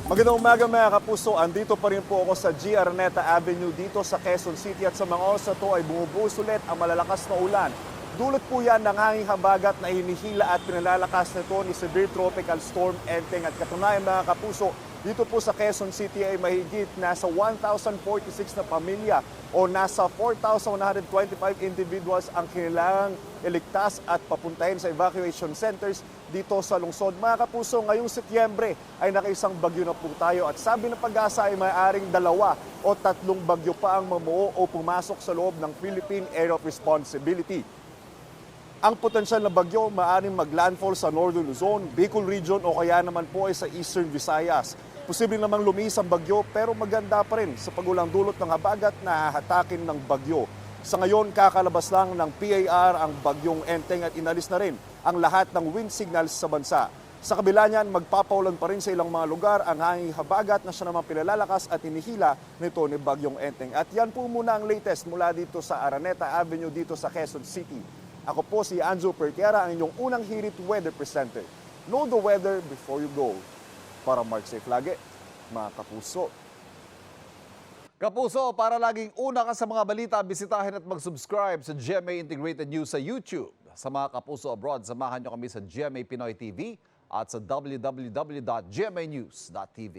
Magandang umaga mga kapuso, andito pa rin po ako sa G. Araneta Avenue dito sa Quezon City at sa mga oras na to ay bumubuhos ulit ang malalakas na ulan. Dulot po yan ng hanging habagat na hinihila at pinalalakas nito ni Severe Tropical Storm Enteng at katunayan mga kapuso, dito po sa Quezon City ay mahigit nasa 1,046 na pamilya o nasa 4,125 individuals ang kailangang iligtas at papuntahin sa evacuation centers dito sa lungsod. Mga kapuso, ngayong Setyembre ay nakaisang bagyo na po tayo at sabi ng Pag-asa ay maaaring 2 o 3 bagyo pa ang mamuo o pumasok sa loob ng Philippine Area of Responsibility. Ang potensyal na bagyo maaaring maglandfall sa Northern Luzon, Bicol Region o kaya naman po ay sa Eastern Visayas. Posible namang lumis ang bagyo pero maganda pa rin sa pagulang dulot ng habagat na hahatakin ng bagyo. Sa ngayon, kakalabas lang ng PAR ang bagyong Enteng at inalis na rin ang lahat ng wind signals sa bansa. Sa kabila niyan, magpapaulan pa rin sa ilang mga lugar ang hanging habagat na siya naman pinalalakas at inihila nito ni bagyong Enteng. At yan po muna ang latest mula dito sa Araneta Avenue dito sa Quezon City. Ako po si Anjo Pertiera, ang inyong unang hirit weather presenter. Know the weather before you go. Para Mark Safe lagi, mga kapuso. Kapuso, para laging una ka sa mga balita, bisitahin at mag-subscribe sa GMA Integrated News sa YouTube. Sa mga kapuso abroad, samahan nyo kami sa GMA Pinoy TV at sa www.gmanews.tv.